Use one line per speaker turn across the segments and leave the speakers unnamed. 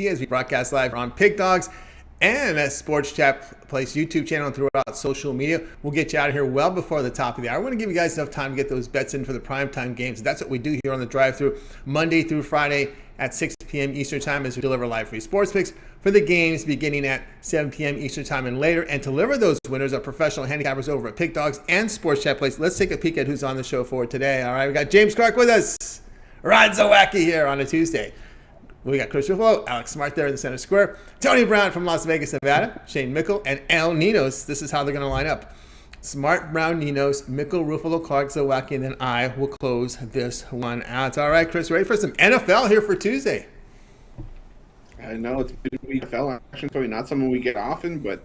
as we broadcast live on Pig Dogs and a Sports Chat Place YouTube channel and throughout social media. We'll get you out of here well before the top of the hour. I want to give you guys enough time to get those bets in for the primetime games. That's what we do here on the drive-thru Monday through Friday at 6 p.m. Eastern Time as we deliver live free sports picks for the games beginning at 7 p.m. Eastern Time and later. And to deliver those winners are professional handicappers over at Pig Dogs and Sports Chat Place. Let's take a peek at who's on the show for today. All right, we got James Clark with us. Rod Zawacky here on a Tuesday. We got Chris Ruffolo, Alex Smart there in the center square, Tony Brown from Las Vegas, Nevada, Shane Mickle, and Ninos. This is how they're going to line up. Smart, Brown, Ninos, Mickle, Ruffolo, Clark, Zawacky, and then I will close this one out. All right, Chris, ready for some NFL here for Tuesday?
I know it's been a week of NFL action. Probably not something we get often, but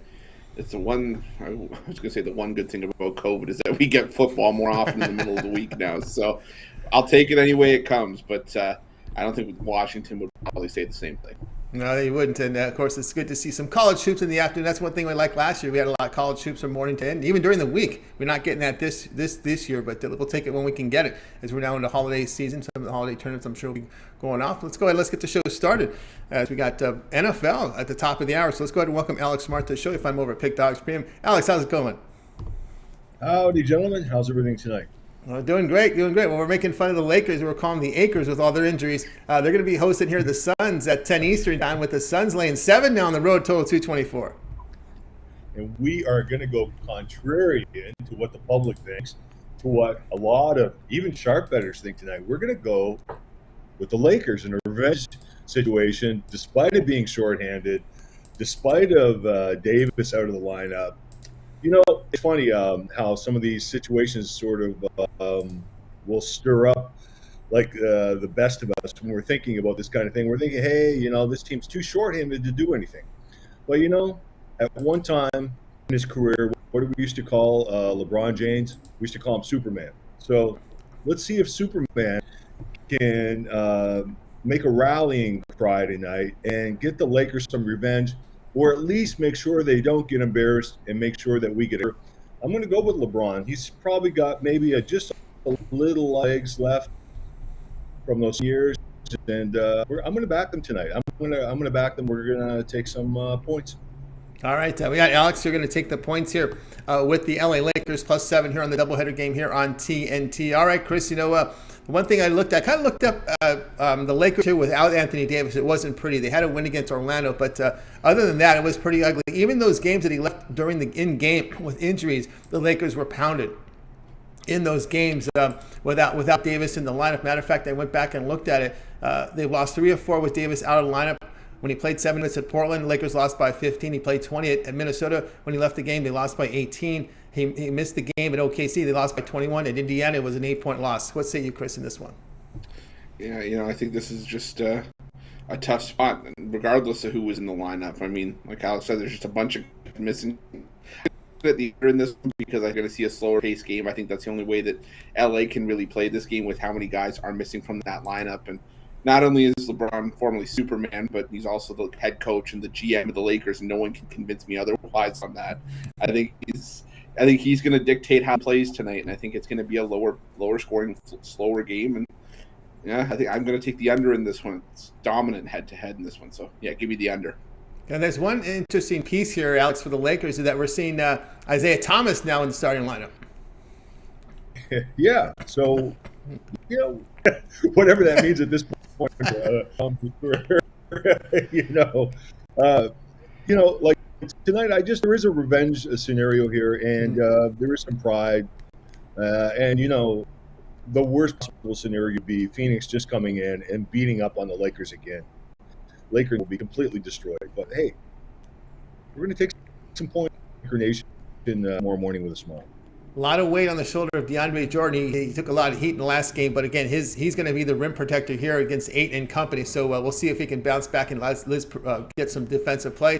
it's the one. I was going to say the one good thing about COVID is that we get football more often in the middle of the week now. So I'll take it any way it comes, but I don't think Washington would probably say the same thing.
No, they wouldn't. And, of course, it's good to see some college hoops in the afternoon. That's one thing we liked last year. We had a lot of college hoops from morning to end, even during the week. We're not getting that this year, but we'll take it when we can get it as we're now into holiday season. Some of the holiday tournaments, I'm sure, will be going off. Let's go ahead. Let's get the show started as we got NFL at the top of the hour. So let's go ahead and welcome Alex Smart to the show. You find him over at Pig Dogs Premium. Alex, how's it going?
Howdy, gentlemen. How's everything tonight?
Doing great. Well, we're making fun of the Lakers. We're calling them the Acres with all their injuries. They're going to be hosting here the Suns at 10 Eastern time with the Suns laying 7 now on the road, total 224.
And we are going to go contrarian to what the public thinks, to what a lot of even sharp bettors think tonight. We're going to go with the Lakers in a revenge situation, despite it being shorthanded, despite of Davis out of the lineup. You know, it's funny how some of these situations sort of will stir up like the best of us when we're thinking about this kind of thing. We're thinking, hey, you know, this team's too short-handed to do anything. But, you know, at one time in his career, what do we used to call LeBron James? We used to call him Superman. So let's see if Superman can make a rallying cry tonight and get the Lakers some revenge, or at least make sure they don't get embarrassed and make sure that we get it. I'm going to go with LeBron. He's probably got maybe just a little legs left from those years, and I'm going to back them tonight. I'm going to back them. We're going to take some points.
All right, we got Alex. You're going to take the points here with the LA Lakers +7 here on the doubleheader game here on TNT. All right, Chris. You know, one thing I looked at the Lakers here without Anthony Davis. It wasn't pretty. They had a win against Orlando, but other than that, it was pretty ugly. Even those games that he left during the in-game with injuries, the Lakers were pounded in those games without Davis in the lineup. Matter of fact, I went back and looked at it. They lost 3 of 4 with Davis out of the lineup. When he played 7 minutes at Portland, the Lakers lost by 15. He played 20 at Minnesota. When he left the game, they lost by 18. He missed the game at OKC. They lost by 21. At Indiana, it was an 8-point loss. What say you, Chris, in this one?
Yeah, you know, I think this is just a tough spot, regardless of who was in the lineup. I mean, like Alex said, there's just a bunch of missing at the end in this one because I'm going to see a slower pace game. I think that's the only way that LA can really play this game with how many guys are missing from that lineup. And not only is LeBron formerly Superman, but he's also the head coach and the GM of the Lakers, and no one can convince me otherwise on that. I think he's going to dictate how he plays tonight, and I think it's going to be a lower scoring, slower game. And yeah, I think I'm going to take the under in this one. It's dominant head-to-head in this one, so yeah, give me the under.
And there's one interesting piece here, Alex, for the Lakers, is that we're seeing Isaiah Thomas now in the starting lineup.
Yeah, so you know, whatever that means at this point, like tonight, there is a revenge scenario here, and there is some pride, and you know, the worst possible scenario would be Phoenix just coming in and beating up on the Lakers again. Lakers will be completely destroyed, but hey, we're going to take some points tomorrow morning with a smile.
A lot of weight on the shoulder of DeAndre Jordan. He took a lot of heat in the last game, but again, he's going to be the rim protector here against Ayton and company. So we'll see if he can bounce back and get some defensive play.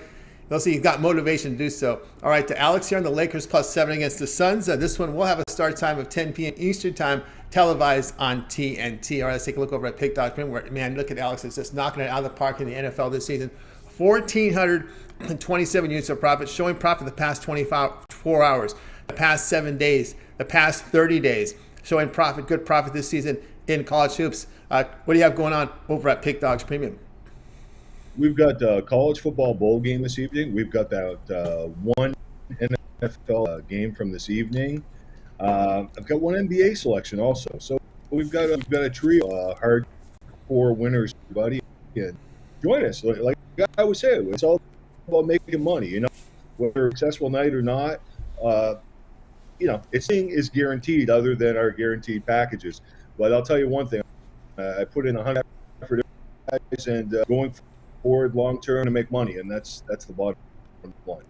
We'll see he's got motivation to do so. All right, to Alex here on the Lakers +7 against the Suns. This one will have a start time of 10 p.m. Eastern time, televised on TNT. All right, let's take a look over at Pick.com. Where, man, look at Alex. It's just knocking it out of the park in the NFL this season. 1,427 units of profit, showing profit the past 24 hours. The past 7 days, the past 30 days, showing profit, good profit this season in college hoops. What do you have going on over at Pick Dogs Premium?
we've got the college football bowl game this evening. We've got that one NFL game from this evening. I've got one NBA selection also. So we've got a trio of hardcore winners, buddy. And join us. Like I would say, it's all about making money. You know, whether a successful night or not. It's is guaranteed other than our guaranteed packages. But I'll tell you one thing: I put in 100 effort and going forward long term to make money, and that's the bottom line.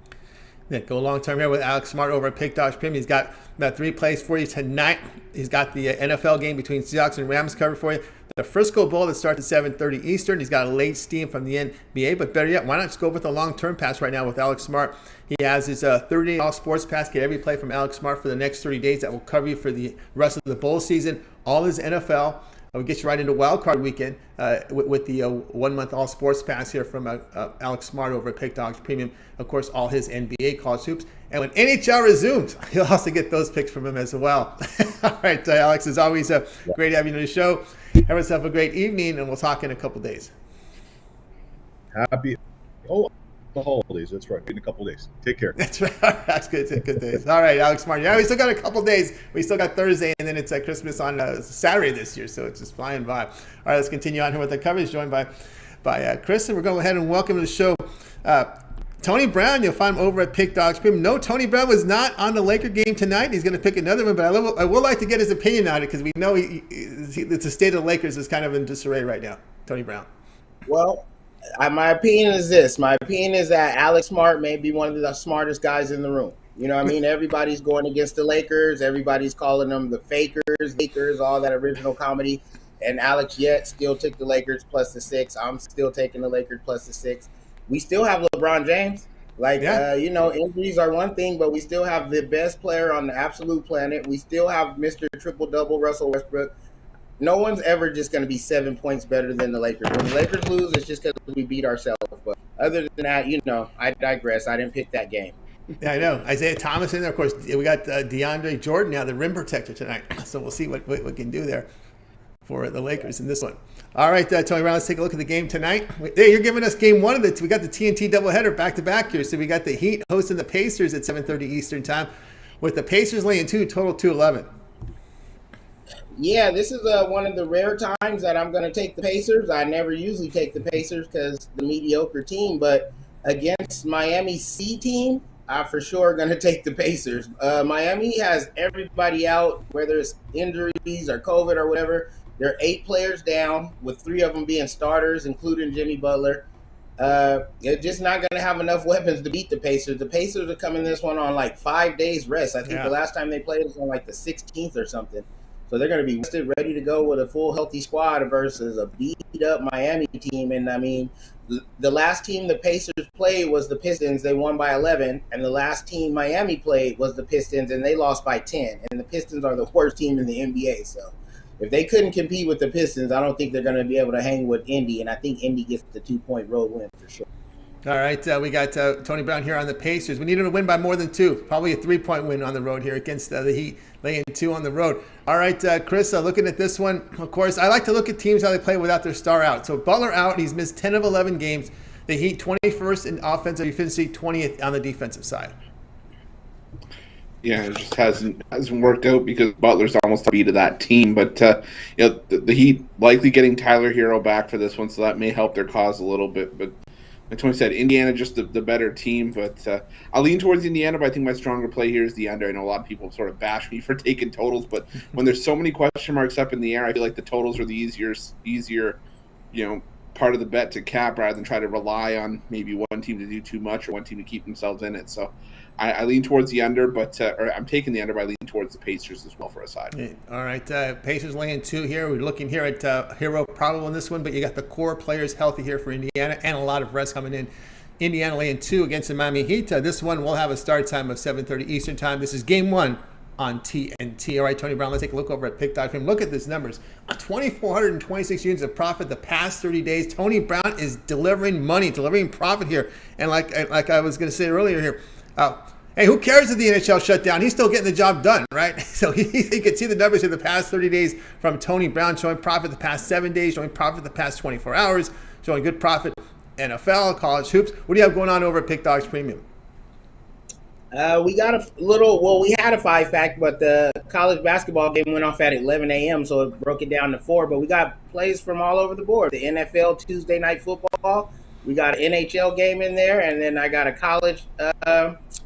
Yeah, go long term here with Alex Smart over at Pick Dogs Premium. He's got about 3 plays for you tonight. He's got the NFL game between Seahawks and Rams covered for you. The Frisco Bowl that starts at 7:30 Eastern. He's got a late steam from the NBA, but better yet, why not just go with a long-term pass right now with Alex Smart? He has his 30-day all-sports pass. Get every play from Alex Smart for the next 30 days. That will cover you for the rest of the bowl season. All his NFL. We'll get you right into Wild Card Weekend with the 1-month all sports pass here from Alex Smart over at Pick Dogs Premium. Of course, all his NBA college hoops. And when NHL resumes, you'll also get those picks from him as well. All right, Alex, as always, great having you on the show. Have yourself a great evening, and we'll talk in a couple days.
Happy the holidays. That's right. In a couple days. Take care.
That's right. That's good. Good days. All right, Alex Smart. Yeah, we still got a couple days. We still got Thursday, and then it's Christmas on Saturday this year, so it's just flying by. All right, let's continue on here with the coverage, joined by Chris, and we're going to go ahead and welcome to the show Tony Brown. You'll find him over at Pick Dogs Premium. No, Tony Brown was not on the Laker game tonight. He's going to pick another one, but I would like to get his opinion on it because we know the state of the Lakers is kind of in disarray right now. Tony Brown.
Well, my opinion is this. My opinion is that Alex Smart may be one of the smartest guys in the room. You know what I mean? Everybody's going against the Lakers. Everybody's calling them the Lakers, all that original comedy. And Alex yet still took the Lakers plus the 6. I'm still taking the Lakers plus the 6. We still have LeBron James. Injuries are one thing, but we still have the best player on the absolute planet. We still have Mr. Triple-Double, Russell Westbrook. No one's ever just going to be 7 points better than the Lakers. When the Lakers lose, it's just because we beat ourselves. But other than that, I digress. I didn't pick that game.
Yeah, I know. Isaiah Thomas in there. Of course, we got DeAndre Jordan now, the rim protector tonight. So we'll see what we can do there for the Lakers in this one. All right, Tony Brown, let's take a look at the game tonight. Hey, you're giving us game one of it. We got the TNT doubleheader back-to-back here. So we got the Heat hosting the Pacers at 7:30 Eastern time with the Pacers laying 2, total 211.
Yeah, this is one of the rare times that I'm going to take the Pacers. I never usually take the Pacers because the mediocre team, but against Miami C team, I for sure going to take the Pacers. Miami has everybody out, whether it's injuries or COVID or whatever. They're 8 players down, with 3 of them being starters, including Jimmy Butler. They're just not going to have enough weapons to beat the Pacers. The Pacers are coming this one on like 5 days rest. I think the last time they played was on like the 16th or something. So they're going to be rested, ready to go with a full healthy squad versus a beat-up Miami team. And, I mean, the last team the Pacers played was the Pistons. They won by 11. And the last team Miami played was the Pistons, and they lost by 10. And the Pistons are the worst team in the NBA. So if they couldn't compete with the Pistons, I don't think they're going to be able to hang with Indy. And I think Indy gets the 2-point road win for sure.
All right, we got Tony Brown here on the Pacers. We need him to win by more than 2, probably a 3-point win on the road here against the Heat, laying 2 on the road. All right, Chris, looking at this one, of course, I like to look at teams how they play without their star out. So Butler out, he's missed 10 of 11 games. The Heat 21st in offensive efficiency, 20th on the defensive side.
Yeah, it just hasn't worked out because Butler's almost a beat of that team. But the Heat likely getting Tyler Hero back for this one, so that may help their cause a little bit. But like Tony said, Indiana just the better team. But I'll lean towards Indiana, but I think my stronger play here is the under. I know a lot of people sort of bash me for taking totals, but when there's so many question marks up in the air, I feel like the totals are the easier, part of the bet to cap rather than try to rely on maybe one team to do too much or one team to keep themselves in it. So I lean towards the under, or I'm taking the under, but I lean towards the Pacers as well for a side.
All right, Pacers laying 2 here. We're looking here at Hero probable in this one, but you got the core players healthy here for Indiana and a lot of rest coming in. Indiana laying 2 against the Miami Heat. This one will have a start time of 7:30 Eastern time. This is game 1 on TNT. All right, Tony Brown, let's take a look over at Pick.com. Look at these numbers. 2,426 units of profit the past 30 days. Tony Brown is delivering money, delivering profit here. And like I was going to say earlier here, hey, who cares if the NHL shut down? He's still getting the job done, right? So you can see the numbers here the past 30 days from Tony Brown showing profit the past 7 days, showing profit the past 24 hours, showing good profit NFL, college hoops. What do you have going on over at Pick Dogs Premium?
We got we had a 5-fact, but the college basketball game went off at 11 a.m., so it broke it down to 4. But we got plays from all over the board. The NFL Tuesday night football. We got an NHL game in there, and then I got a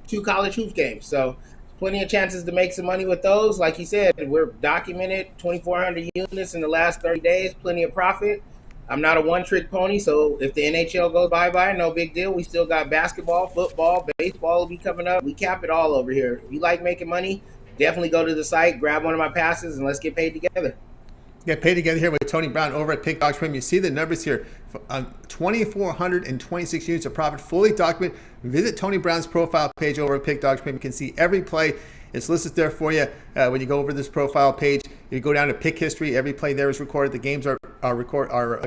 2 college hoops games. So plenty of chances to make some money with those. Like you said, we're documented 2,400 units in the last 30 days, plenty of profit. I'm not a one-trick pony, so if the NHL goes bye-bye, no big deal. We still got basketball, football, baseball will be coming up. We cap it all over here. If you like making money, definitely go to the site, grab one of my passes, and let's get paid together.
Get paid together here with Tony Brown over at Pick Dogs Premium. You see the numbers here. 2,426 units of profit, fully documented. Visit Tony Brown's profile page over at Pick Dogs Premium. You can see every play. It's listed there for you. When you go over this profile page, you go down to pick history. Every play there is recorded. The games are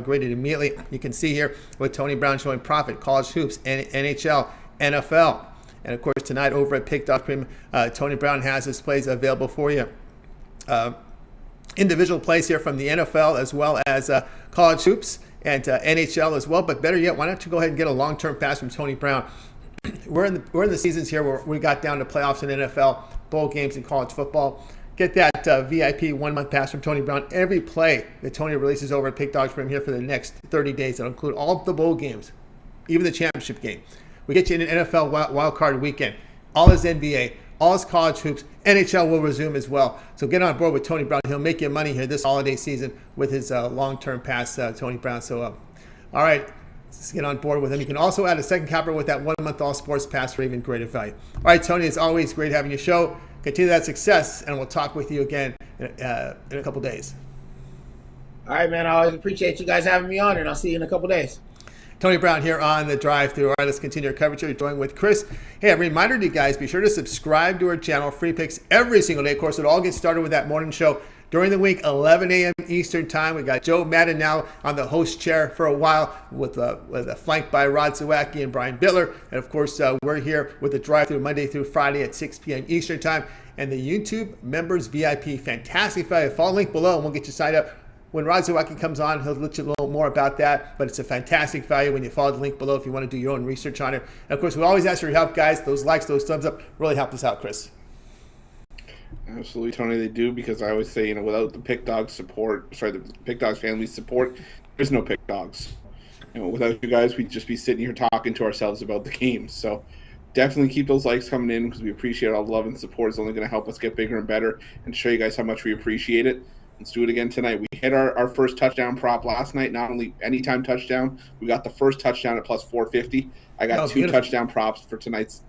graded immediately. You can see here with Tony Brown showing profit, college hoops, NHL, NFL. And of course, tonight over at Pick Dogs Premium, Tony Brown has his plays available for you. Individual plays here from the NFL as well as college hoops and NHL as well. But better yet, why don't you go ahead and get a long-term pass from Tony Brown? We're in the seasons here where we got down to playoffs in NFL, bowl games, and college football. Get that VIP 1-month pass from Tony Brown. Every play that Tony releases over at Pick Dogs Premium here for the next 30 days. That'll include all of the bowl games, even the championship game. We get you in an NFL wild card weekend, all his NBA, all his college hoops. NHL will resume as well. So get on board with Tony Brown. He'll make you money here this holiday season with his long-term pass, Tony Brown. So, all right. Let's get on board with him. You can also add a second capper with that 1-month all sports pass for even greater value. All right, Tony, it's always great having your show. Continue that success, and we'll talk with you again in a couple days.
All right, man. I always appreciate you guys having me on, and I'll see you in a couple days.
Tony Brown here on the drive-thru. All right, let's continue our coverage here. You're joined with Chris. Hey, a reminder to you guys, be sure to subscribe to our channel. Free picks every single day. Of course, it all gets started with that morning show during the week, 11 a.m. Eastern time. We got Joe Madden now on the host chair for a while with a flanked by Rod Zawacky and Brian Bittler. And of course, we're here with the drive-thru Monday through Friday at 6 p.m. Eastern time. And the YouTube members VIP, fantastic value. Follow the link below and we'll get you signed up. When Rod Zawacky comes on, he'll let you a little more about that. But it's a fantastic value when you follow the link below if you want to do your own research on it. And of course, we always ask for your help, guys. Those likes, those thumbs up really help us out, Chris.
Absolutely, Tony, they do, because I always say, without the Pick Dogs support, the Pick Dogs family support, there's no Pick Dogs. Without you guys, we'd just be sitting here talking to ourselves about the games. So definitely keep those likes coming in, because we appreciate all the love and support. It's only going to help us get bigger and better and show you guys how much we appreciate it. Let's do it again tonight. We hit our first touchdown prop last night, not only anytime touchdown, we got the first touchdown at plus 450. I got two beautiful touchdown props for tonight's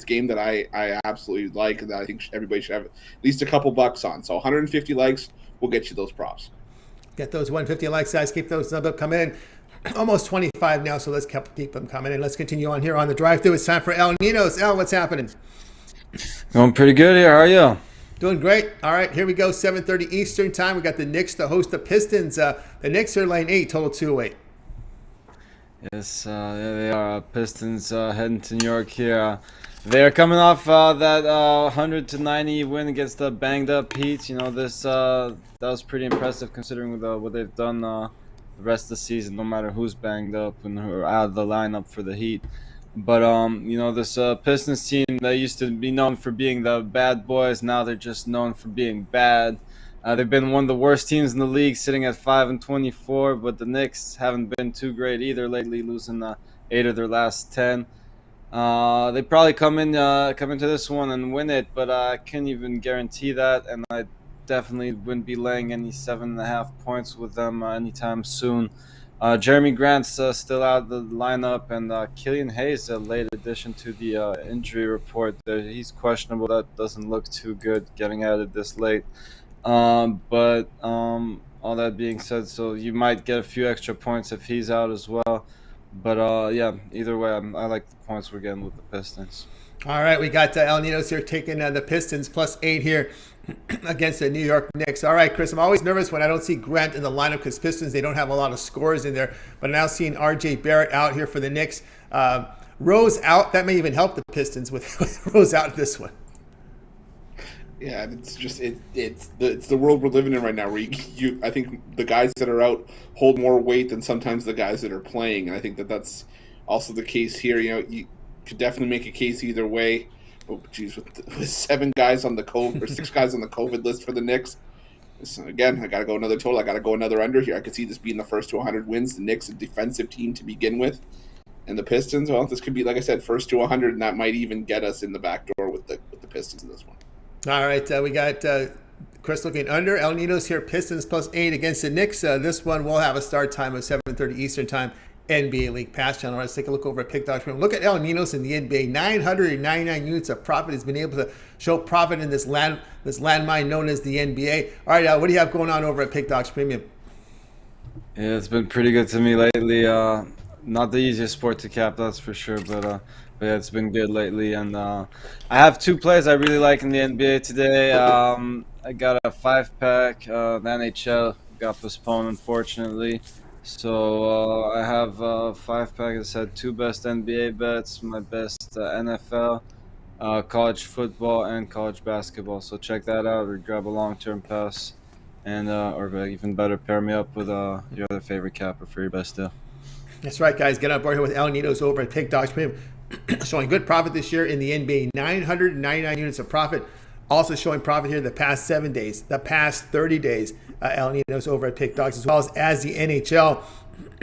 game that I absolutely like, and that I think everybody should have at least a couple bucks on. So 150 likes will get you those props.
Get those 150 likes, guys. Keep those up coming in. Almost 25 now, so let's keep them coming in. Let's continue on here on the drive-thru. It's time for El Ninos. El, what's happening?
Going pretty good here. How are you?
Doing great. All right, here we go. 7:30 Eastern time. We got the Knicks to host the Pistons. The Knicks are lane 8, total 208.
Yes, there they are. Pistons heading to New York here. They're coming off that 100-90 win against the banged-up Heat. That was pretty impressive considering what they've done the rest of the season, no matter who's banged up and who are out of the lineup for the Heat. But, this Pistons team that used to be known for being the bad boys, now they're just known for being bad. They've been one of the worst teams in the league, sitting at 5-24, but the Knicks haven't been too great either lately, losing 8 of their last 10. They probably come into this one and win it, but I can't even guarantee that, and I definitely wouldn't be laying any 7.5 points with them anytime soon. Jeremy Grant's still out of the lineup, and Killian Hayes, a late addition to the injury report. He's questionable. That doesn't look too good getting added this late. But all that being said, so you might get a few extra points if he's out as well. But either way, I like the points we're getting with the Pistons.
All right, we got El Ninos here taking the Pistons +8 here against the New York Knicks. All right, Chris, I'm always nervous when I don't see Grant in the lineup because Pistons, they don't have a lot of scorers in there. But now seeing R.J. Barrett out here for the Knicks. Rose out, that may even help the Pistons with Rose out this one.
Yeah, it's just it's the world we're living in right now. Where I think the guys that are out hold more weight than sometimes the guys that are playing, and I think that's also the case here. You could definitely make a case either way. Oh, geez, with 7 guys on the COVID or 6 guys on the COVID list for the Knicks. So again, I got to go another total. I got to go another under here. I could see this being the first to 100 wins. The Knicks, a defensive team to begin with, and the Pistons. Well, this could be, like I said, first to 100, and that might even get us in the back door with the Pistons in this one.
All right, we got Chris looking under. El Ninos here, Pistons +8 against the Knicks. This one will have a start time of 7:30 Eastern time. NBA League Pass Channel. Let's take a look over at Pick-Dogs. Look at El Ninos in the NBA. 999 units of profit. Has been able to show profit in this landmine known as the NBA. All right, what do you have going on over at Pick-Dogs Premium?
Yeah, it's been pretty good to me lately. Not the easiest sport to cap, that's for sure, but yeah, it's been good lately. And I have 2 players I really like in the NBA today. I got a 5-pack. The NHL got postponed, unfortunately. So I have a 5-pack that said 2 best NBA bets, my best NFL, college football, and college basketball. So check that out, or grab a long-term pass, and or even better, pair me up with your other favorite capper for your best deal.
That's right, guys. Get on board here with El Ninos over at Pick-Dogs Premium. Showing good profit this year in the NBA. 999 units of profit. Also showing profit here the past 7 days, the past 30 days. El Ninos over at Pick-Dogs, as well as the NHL.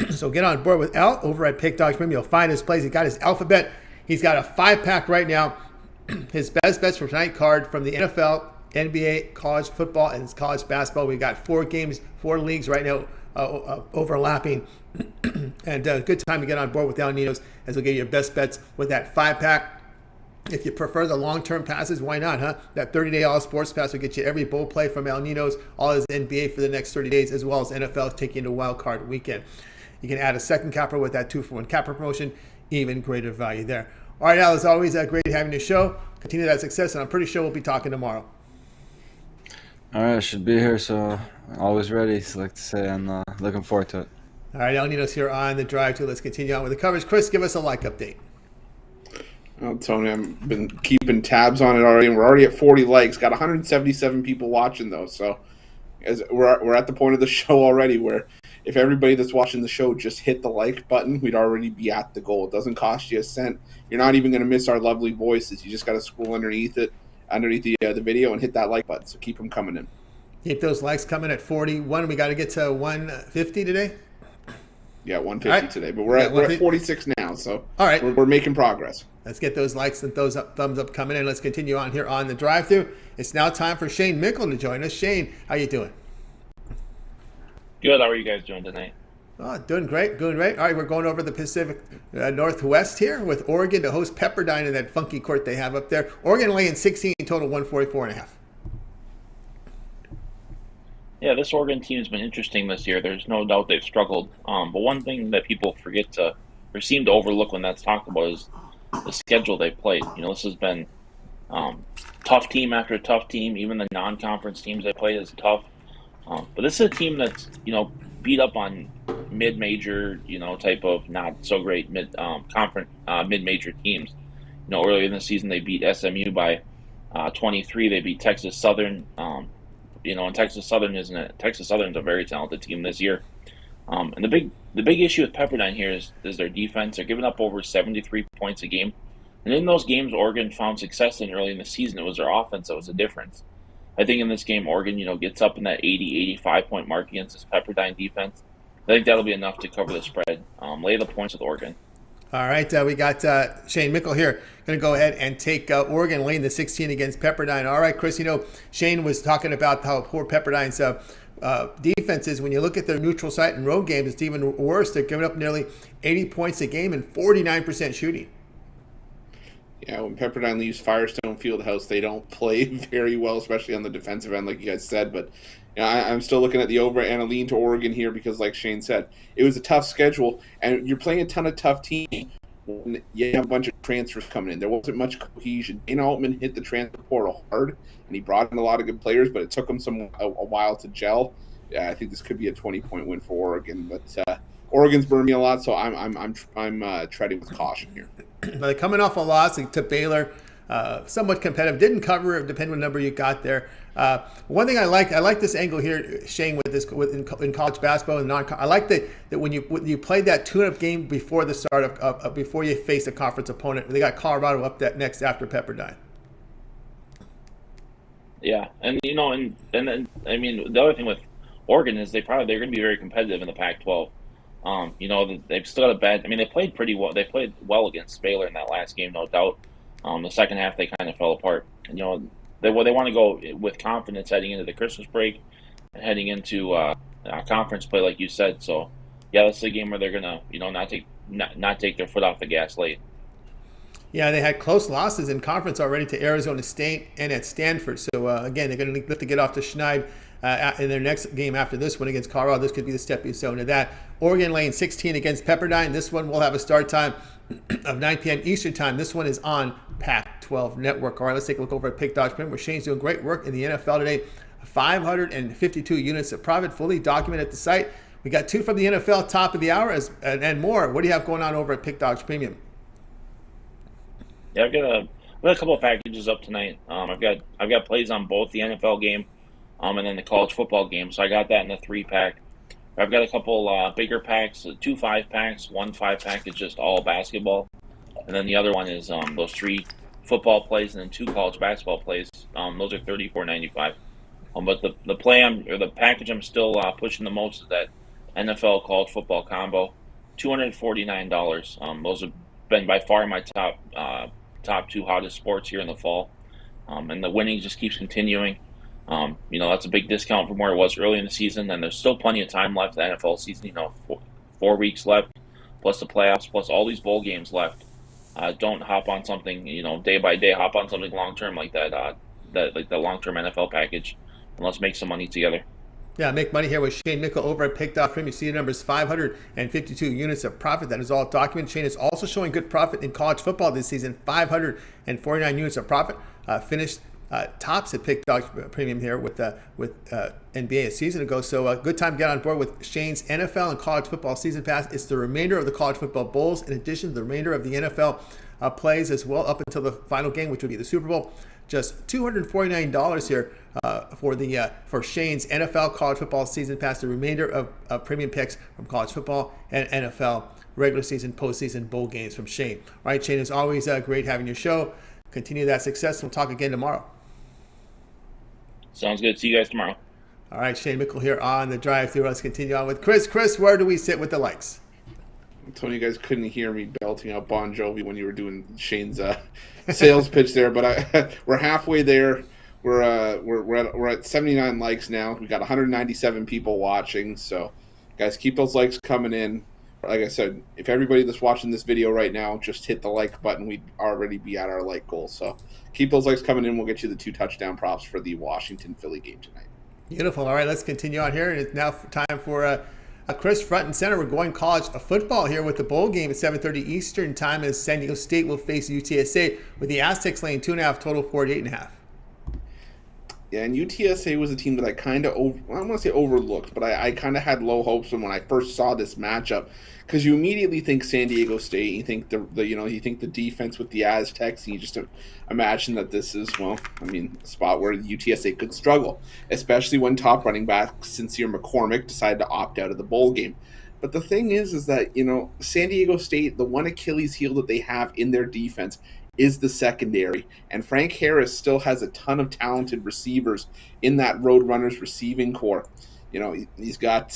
So get on board with El over at Pick-Dogs Premium. You'll find his plays. He got his alphabet. He's got a 5-pack right now. His best bets for tonight card from the NFL, NBA, college football, and college basketball. We've got 4 games, 4 leagues right now overlapping. And good time to get on board with El Ninos, as we'll get your best bets with that 5-pack. If you prefer the long-term passes, why not, huh? That 30-day all-sports pass will get you every bowl play from El Ninos, all his NBA for the next 30 days, as well as NFL taking into wild card weekend. You can add a second capper with that 2-for-1 capper promotion, even greater value there. All right, Al, as always, great having the show. Continue that success, and I'm pretty sure we'll be talking tomorrow.
All right, I should be here, so always ready, so like to say, and looking forward to it.
All right, El Ninos here on the drive to. Let's continue on with the coverage. Chris, give us a like update.
Well, Tony, I've been keeping tabs on it already, and we're already at 40 likes. Got 177 people watching, though, so as we're at the point of the show already where if everybody that's watching the show just hit the like button, we'd already be at the goal. It doesn't cost you a cent. You're not even going to miss our lovely voices. You just got to scroll underneath the video, and hit that like button. So keep them coming in.
Keep those likes coming at 41. We got to get to 150 today.
Yeah, 150 today, but we're at 46 now, so
all right,
we're making progress.
Let's get those likes and thumbs up coming in. Let's continue on here on the drive-thru. It's now time for Shane Mickle to join us. Shane, how you doing?
Good. How are you guys doing tonight?
Oh, doing great. All right, we're going over the Pacific Northwest here with Oregon to host Pepperdine in that funky court they have up there. Oregon laying 16 total, 144.5.
Yeah, this Oregon team has been interesting this year. There's no doubt they've struggled. But one thing that people forget to or seem to overlook when that's talked about is the schedule they played. You know, this has been tough team after tough team. Even the non-conference teams they played is tough. But this is a team that's, beat up on mid-major, type of not so great mid-major teams. Earlier in the season they beat SMU by 23. They beat Texas Southern. And Texas Southern's a very talented team this year. And the big issue with Pepperdine here is their defense. They're giving up over 73 points a game. And in those games Oregon found success in early in the season, it was their offense that was the difference. I think in this game Oregon, gets up in that 80, 85 point mark against this Pepperdine defense. I think that'll be enough to cover the spread. Lay the points with Oregon.
All right, we got Shane Mickle here. Going to go ahead and take Oregon laying the 16 against Pepperdine. All right, Chris, Shane was talking about how poor Pepperdine's defense is. When you look at their neutral site and road games, it's even worse. They're giving up nearly 80 points a game and 49% shooting.
Yeah, when Pepperdine leaves Firestone Fieldhouse, they don't play very well, especially on the defensive end, like you guys said. But I'm still looking at the over and a lean to Oregon here because, like Shane said, it was a tough schedule, and you're playing a ton of tough teams when you have a bunch of transfers coming in. There wasn't much cohesion. Dana Altman hit the transfer portal hard, and he brought in a lot of good players, but it took him a while to gel. Yeah, I think this could be a 20-point win for Oregon, but Oregon's burned me a lot, so I'm treading with caution here.
But they're coming off a loss to Baylor somewhat competitive. Didn't cover, depending on the number you got there. One thing I like this angle here, Shane, with this in college basketball and I like that when you played that tune-up game before the start of before you face a conference opponent. They got Colorado up that next after Pepperdine.
Yeah, and then I mean the other thing with Oregon is they're going to be very competitive in the Pac-12. They've still got a bad. I mean, they played pretty well. They played well against Baylor in that last game, no doubt. The second half they kind of fell apart. And, they want to go with confidence heading into the Christmas break and heading into conference play, like you said. So, yeah, that's the game where they're gonna not take their foot off the gas late.
Yeah, they had close losses in conference already to Arizona State and at Stanford. So, again, they're going to have to get off the schneid in their next game after this one against Colorado. This could be the stepping stone to that. Oregon laying 16 against Pepperdine. This one will have a start time of 9 p.m. Eastern time. This one is on Pac-12 Network. All right, let's take a look over at Pick Dodge Print, where Shane's doing great work in the NFL today. 552 units of profit, fully documented at the site. We got 2 from the NFL, top of the hour, and more. What do you have going on over at Pick Dodge Premium?
Yeah, I've got a couple of packages up tonight. I've got plays on both the NFL game, and then the college football game. So I got that in a 3-pack. I've got a couple bigger packs, 2 5-packs. 1 5-pack is just all basketball, and then the other one is those 3 football plays and then 2 college basketball plays. Those are $34.95. But the package I'm still pushing the most is that NFL college football combo, $249. Those have been by far my top 2 hottest sports here in the fall, and the winning just keeps continuing. That's a big discount from where it was early in the season, and there's still plenty of time left. The NFL season, 4 weeks left, plus the playoffs, plus all these bowl games left. Don't hop on something, day by day. Hop on something long term like that, like the long term NFL package, and let's make some money together.
Yeah, make money here with Shane Mickle over at Pick.Prim. You see the numbers, 552 units of profit. That is all documented. Shane is also showing good profit in college football this season, 549 units of profit. Finished tops at Pick Dog Premium here with NBA a season ago. So a good time to get on board with Shane's NFL and college football season pass. It's the remainder of the college football bowls, in addition to the remainder of the NFL plays as well, up until the final game, which would be the Super Bowl. Just $249 here for Shane's NFL college football season pass. The remainder of premium picks from college football and NFL regular season, postseason bowl games from Shane. All right, Shane, it's always great having your show. Continue that success. We'll talk again tomorrow.
Sounds good. See you guys tomorrow.
All right, Shane Mickle here on the drive-thru. Let's continue on with Chris. Chris, where do we sit with the likes?
Tony, you guys couldn't hear me belting out Bon Jovi when you were doing Shane's sales pitch there, but we're halfway there. We're at 79 likes now. We got 197 people watching. So, guys, keep those likes coming in. Like I said, if everybody that's watching this video right now just hit the like button, we'd already be at our like goal. So, keep those likes coming in. We'll get you the 2 touchdown props for the Washington-Philly game tonight.
Beautiful. All right, let's continue on here. It's now time for Chris, front and center. We're going college football here with the bowl game at 7:30 Eastern time as San Diego State will face UTSA, with the Aztecs laying 2.5, total 48.5.
Yeah, and UTSA was a team that I kind of, I don't want to say overlooked, but I kind of had low hopes when I first saw this matchup, because you immediately think San Diego State, you think you think the defense with the Aztecs, and you just imagine that this is, a spot where UTSA could struggle, especially when top running back Sincere McCormick decided to opt out of the bowl game. But the thing is that, San Diego State, the one Achilles heel that they have in their defense is the secondary, and Frank Harris still has a ton of talented receivers in that Roadrunners receiving core. He's got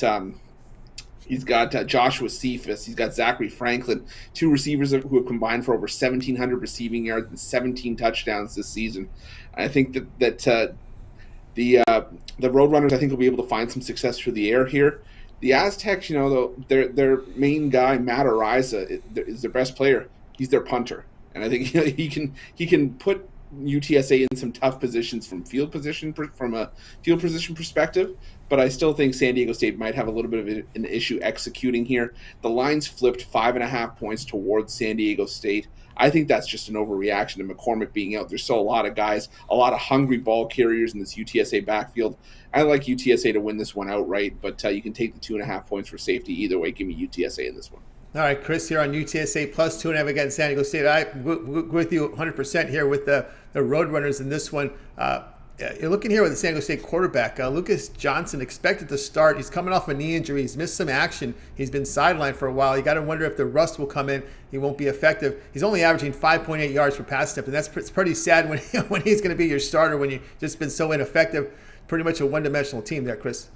Joshua Cephas, he's got Zachary Franklin, 2 receivers who have combined for over 1,700 receiving yards and 17 touchdowns this season. I think that the Roadrunners, I think, will be able to find some success through the air here. The Aztecs, though, their main guy, Matt Ariza, is their best player. He's their punter. And I think he can put UTSA in some tough positions from a field position perspective, but I still think San Diego State might have a little bit of an issue executing here. The line's flipped 5.5 points towards San Diego State. I think that's just an overreaction to McCormick being out. There's still a lot of guys, a lot of hungry ball carriers in this UTSA backfield. I like UTSA to win this one outright, but you can take the 2.5 points for safety either way. Give me UTSA in this one.
All right, Chris here on UTSA plus 2.5 against San Diego State. I'm with you 100% here with the Roadrunners in this one. You're looking here with the San Diego State quarterback. Lucas Johnson expected to start. He's coming off a knee injury. He's missed some action. He's been sidelined for a while. You got to wonder if the rust will come in. He won't be effective. He's only averaging 5.8 yards per pass attempt, and it's pretty sad when he's going to be your starter when you've just been so ineffective. Pretty much a one-dimensional team there, Chris.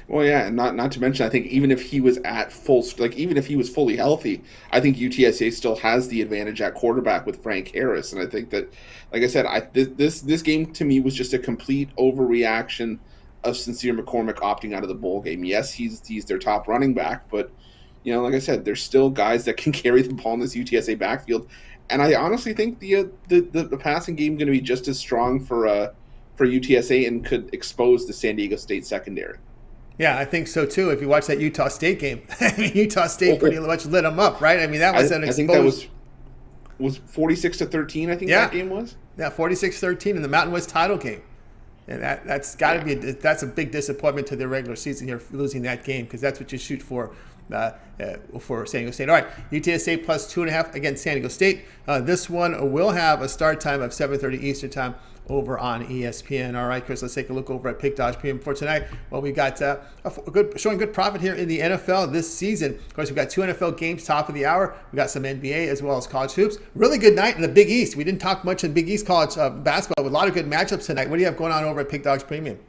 Well, yeah, and not to mention, I think even if he was at even if he was fully healthy, I think UTSA still has the advantage at quarterback with Frank Harris, and I think that, like I said, this game to me was just a complete overreaction of Sincere McCormick opting out of the bowl game. Yes, he's their top running back, but like I said, there's still guys that can carry the ball in this UTSA backfield, and I honestly think the passing game is going to be just as strong for UTSA and could expose the San Diego State secondary.
Yeah, I think so too. If you watch that Utah State game, Utah State pretty much lit them up, right? I mean, that was an exposed.
I think that was 46-13. I think that game was.
Yeah, 46-13 in the Mountain West title game, and that's got to be that's a big disappointment to the regular season. You're losing that game because that's what you shoot for San Diego State. All right, UTSA plus 2.5 against San Diego State. This one will have a start time of 7:30 Eastern time over on ESPN. All right, Chris, let's take a look over at Pick Dodge Premium for tonight. Well, we've got showing good profit here in the NFL this season. Of course, we've got 2 NFL games top of the hour. We've got some NBA as well as college hoops. Really good night in the Big East. We didn't talk much in Big East college basketball with a lot of good matchups tonight. What do you have going on over at Pick Dodge Premium?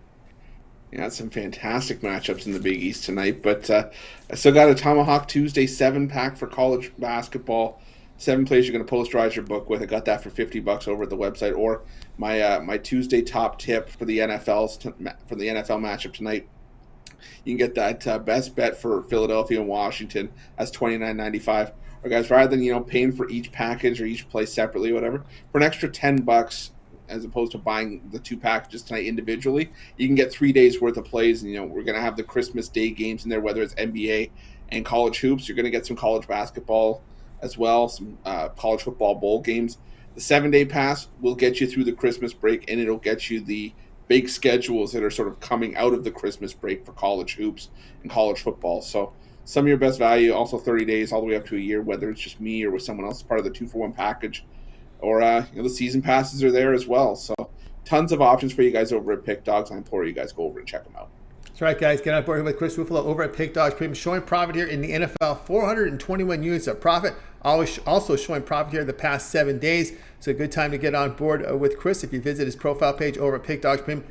Yeah, some fantastic matchups in the Big East tonight, but I still got a Tomahawk Tuesday 7-pack for college basketball. 7 plays you're going to posterize your book with. I got that for $50 over at the website, or my Tuesday top tip for the NFL matchup tonight. You can get that best bet for Philadelphia and Washington as $29.95. Or guys, rather than paying for each package or each play separately, or whatever, for an extra $10 as opposed to buying the 2 packages tonight individually, you can get 3 days worth of plays. And we're going to have the Christmas Day games in there, whether it's NBA and college hoops. You're going to get some college basketball as well, some college football bowl games. The 7-day pass will get you through the Christmas break, and it'll get you the big schedules that are sort of coming out of the Christmas break for college hoops and college football. So some of your best value, also 30 days all the way up to a year, whether it's just me or with someone else, part of the 2-for-1 package, or the season passes are there as well. So tons of options for you guys over at Pick Dogs. I implore you guys go over and check them out.
That's right, guys. Get on board here with Chris Ruffolo over at Pick Dogs Premium, showing profit here in the NFL, 421 units of profit. Also showing profit here the past 7 days. So a good time to get on board with Chris if you visit his profile page over at Pick Dogs Premium.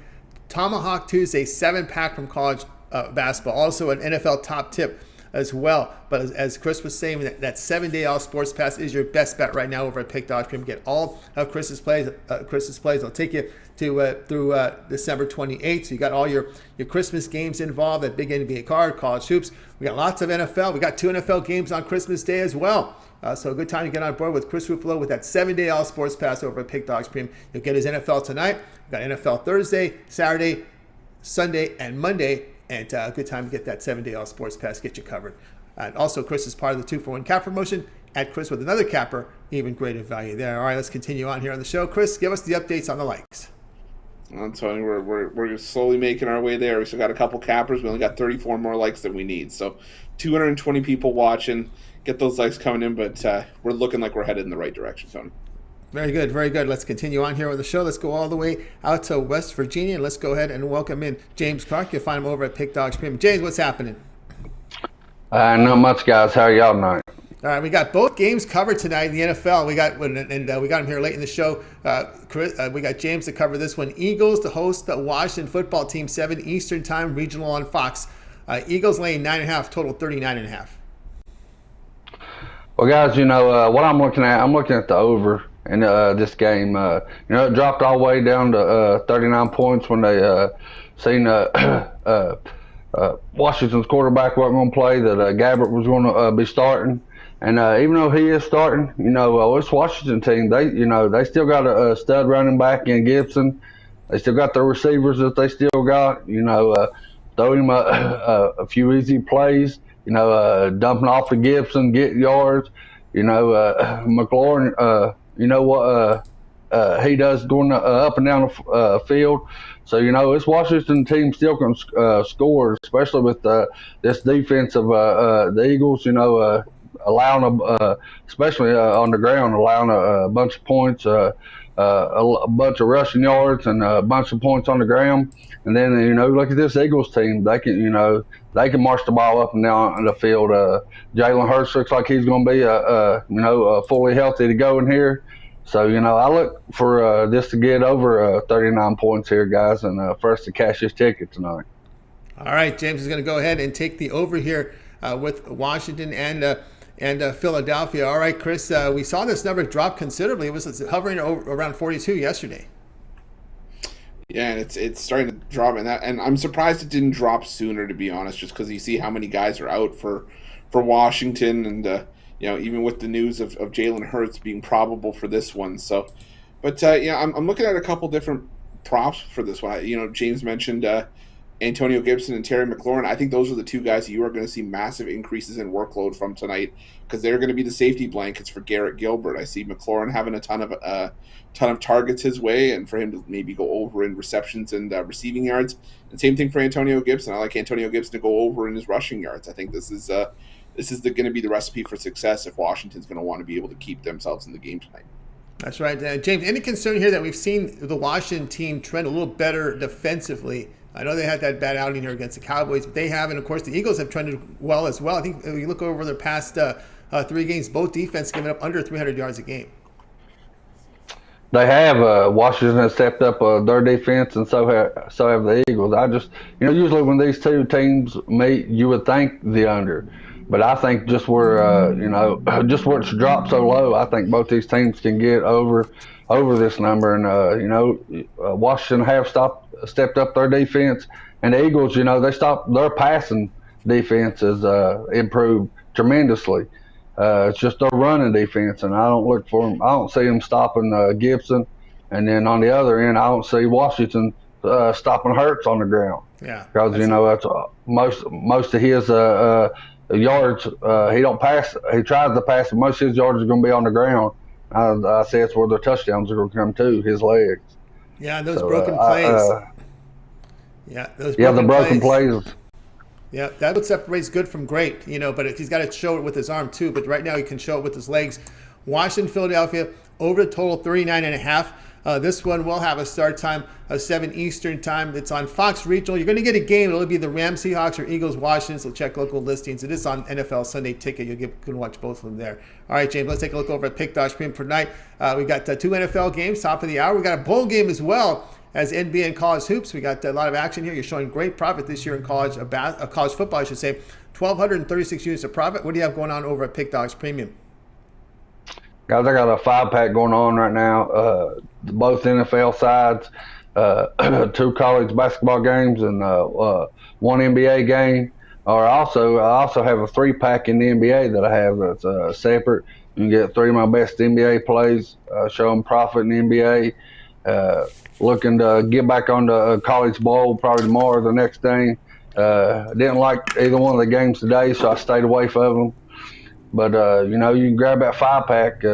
Tomahawk Tuesday 7-pack from college basketball. Also an NFL top tip as well. But as Chris was saying, that 7-day all sports pass is your best bet right now over at Pick Dogs Premium. Get all of Chris's plays. I'll take you to through December 28th. So you got all your Christmas games involved, that big NBA card, college hoops. We got lots of NFL. We got 2 NFL games on Christmas Day as well. So a good time to get on board with Chris Ruffolo with that 7-day all sports pass over at Pick Dogs Premium. You'll get his NFL tonight. We got NFL Thursday, Saturday, Sunday, and Monday. And a good time to get that 7-day all sports pass, get you covered. And also, Chris is part of the 2-for-1 cap promotion. At Chris with another capper, even greater value there. All right, let's continue on here on the show. Chris, give us the updates on the likes.
I'm telling you, we're slowly making our way there. We still got a couple cappers. We only got 34 more likes than we need. So 220 people watching. Get those likes coming in, but we're looking like we're headed in the right direction, Tony.
Very good, very good. Let's continue on here with the show. Let's go all the way out to West Virginia, and let's go ahead and welcome in James Clark. You'll find him over at Pick Dogs Premium. James, what's happening?
Not much, guys. How are y'all tonight?
All right, we got both games covered tonight in the NFL. We got him here late in the show. Chris, we got James to cover this one. Eagles to host the Washington football team, 7 Eastern time, regional on Fox. Eagles laying 9.5, total 39.5.
Well, guys, what I'm looking at the over in this game. It dropped all the way down to 39 points when they seen Washington's quarterback wasn't going to play, that Gabbert was going to be starting. And even though he is starting, this Washington team, they still got a stud running back in Gibson. They still got their receivers that they still got. Throw him a few easy plays. Dumping off of Gibson, get yards. McLaurin. he does going up and down the field. So, this Washington team still can score, especially with this defense of the Eagles, allowing, especially on the ground, allowing a bunch of points, a bunch of rushing yards and a bunch of points on the ground. And then, look at this Eagles team. They can, they can march the ball up and down the field. Jalen Hurts looks like he's going to be, fully healthy to go in here. So, I look for this to get over 39 points here, guys, and for us to cash this ticket tonight.
All right, James is going to go ahead and take the over here with Washington and Philadelphia. All right, Chris, we saw this number drop considerably. It was hovering around 42 yesterday.
Yeah, and it's starting to drop, and I'm surprised it didn't drop sooner, to be honest, just because you see how many guys are out for Washington, and even with the news of Jalen Hurts being probable for this one. So, but I'm looking at a couple different props for this one. James mentioned Antonio Gibson and Terry McLaurin. I think those are the two guys you are going to see massive increases in workload from tonight, because they're going to be the safety blankets for Garrett Gilbert. I see McLaurin having a ton of targets his way, and for him to maybe go over in receptions and receiving yards. And same thing for Antonio Gibson. I like Antonio Gibson to go over in his rushing yards. I think this is going to be the recipe for success if Washington's going to want to be able to keep themselves in the game tonight.
That's right. James, any concern here that we've seen the Washington team trend a little better defensively? I know they had that bad outing here against the Cowboys, but they have, and of course the Eagles have trended well as well. I think if you look over their past 3 games, both defense giving up under 300 yards a game.
They have. Washington has stepped up their defense, and so have the Eagles. I just, usually when these two teams meet, you would think the under. But I think just where it's dropped so low, I think both these teams can get over this number. And Washington have stepped up their defense, and the Eagles, they stopped their passing defense has improved tremendously. It's just their running defense, and I don't look for them. I don't see them stopping Gibson, and then on the other end, I don't see Washington stopping Hurts on the ground.
Yeah,
because that's most of his yards, he don't pass. He tries to pass, and most of his yards are going to be on the ground. I say it's where their touchdowns are going to come to, his legs.
Yeah, and those broken plays.
The broken plays.
Yeah, that's what separates good from great, but he's got to show it with his arm too. But right now he can show it with his legs. Washington, Philadelphia, over the total 39.5. This one will have a start time of 7 Eastern time. It's on Fox Regional. You're going to get a game. It'll be the Rams, Seahawks, or Eagles, Washington. So check local listings. It is on NFL Sunday Ticket. You can watch both of them there. All right, James, let's take a look over at Pick Dodge Premium for tonight. We got 2 NFL games, top of the hour. We got a bowl game as well as NBA and college hoops. We got a lot of action here. You're showing great profit this year in college football, I should say. 1,236 units of profit. What do you have going on over at Pick Dogs Premium?
Guys, I got a 5-pack going on right now. Both NFL sides, 2 college basketball games, and 1 NBA game. I also have a 3-pack in the NBA that I have that's separate. You can get 3 of my best NBA plays, showing profit in the NBA. Looking to get back on the college bowl probably tomorrow or the next day. Didn't like either one of the games today, so I stayed away from them. But, you can grab that 5-pack. 2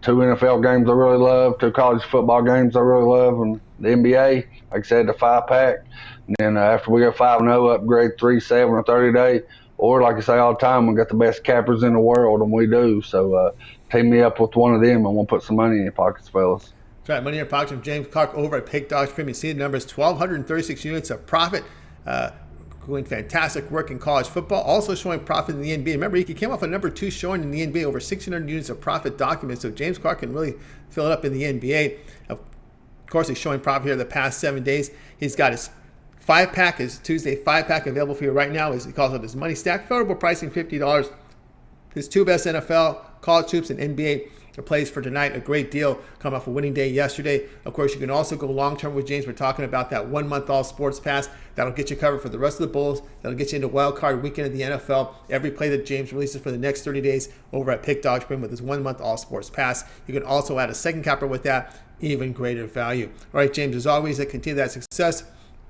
NFL games I really love, 2 college football games I really love, and the NBA, like I said, the 5-pack. And then after we go 5-0, upgrade 3-7 or 30-day. Or, like I say all the time, we got the best cappers in the world, and we do. So team me up with one of them, and we'll put some money in your pockets, fellas.
That's right, money in your pockets from James Clark over at Pick Dogs Premium. See the numbers, 1,236 units of profit. Doing fantastic work in college football, also showing profit in the NBA. Remember, he came off a number 2 showing in the NBA, over 600 units of profit documents. So James Clark can really fill it up in the NBA. Of course, he's showing profit here the past 7 days. He's got his 5-pack, his Tuesday 5-pack available for you right now. He calls it his money stack. Favorable pricing, $50. His 2 best NFL, college hoops, and NBA plays for tonight. A great deal coming off a winning day yesterday. Of course, you can also go long-term with James. We're talking about that 1-month all sports pass. That'll get you covered for the rest of the Bulls. That'll get you into wild card weekend of the NFL. Every play that James releases for the next 30 days over at Pick Dodge Premium with his 1-month all sports pass. You can also add a second capper with that. Even greater value. All right, James, as always, continue that success.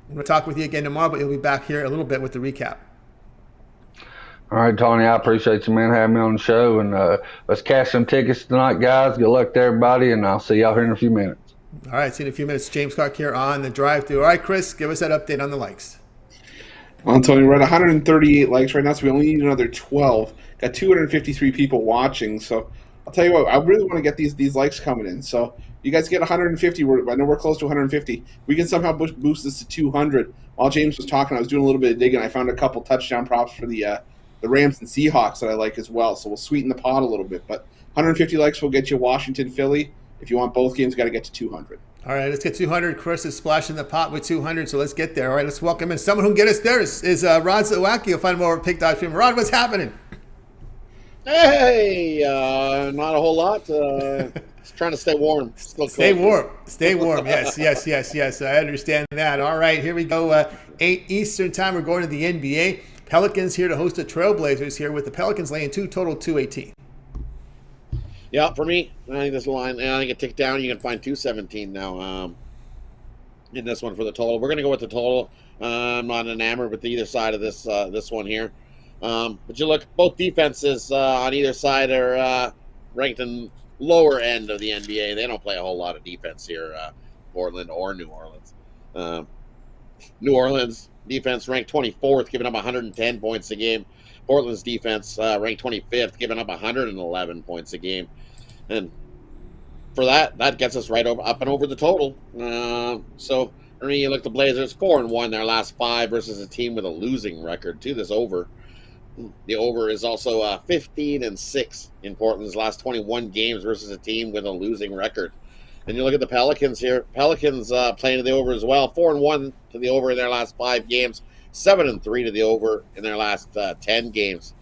I'm going to talk with you again tomorrow, but you'll be back here a little bit with the recap.
All right, Tony, I appreciate you, man, having me on the show. And let's cash some tickets tonight, guys. Good luck to everybody, and I'll see y'all here in a few minutes.
All right, see you in a few minutes. James Clark here on the drive-thru. All right, Chris, give us that update on the likes.
Well, Tony, we're at 138 likes right now, so we only need another 12. Got 253 people watching, so I'll tell you what, I really want to get these likes coming in. So you guys get 150. I know we're close to 150. We can somehow boost this to 200. While James was talking, I was doing a little bit of digging. I found a couple touchdown props for the Rams and Seahawks that I like as well. So we'll sweeten the pot a little bit. But 150 likes will get you Washington, Philly. If you want both games, got to get to 200.
All right, let's get 200. Chris is splashing the pot with 200, so let's get there. All right, let's welcome in someone who can get us there. Is Rod Zawacky. You'll find him over at Pick Dodge Film. Rod, what's happening?
Hey, not a whole lot. Just trying to stay warm.
Stay warm. Stay warm. Yes. I understand that. All right, here we go. 8 Eastern time. We're going to the NBA. Pelicans here to host the Trailblazers here with the Pelicans laying 2 total 218.
Yeah, for me, I think this line, I think it ticked down. You can find 217 now in this one for the total. We're going to go with the total. I'm not enamored with either side of this one here. But you look, both defenses on either side are ranked in lower end of the NBA. They don't play a whole lot of defense here, Portland or New Orleans. New Orleans defense ranked 24th, giving up 110 points a game. Portland's defense ranked 25th, giving up 111 points a game. And for that gets us right up and over the total. So, I mean, you look at the Blazers, 4-1 their last 5 versus a team with a losing record to this over. The over is also 15-6 in Portland's last 21 games versus a team with a losing record. And you look at the Pelicans here. Pelicans playing to the over as well. 4-1 to the over in their last 5 games. 7-3 to the over in their last 10 games.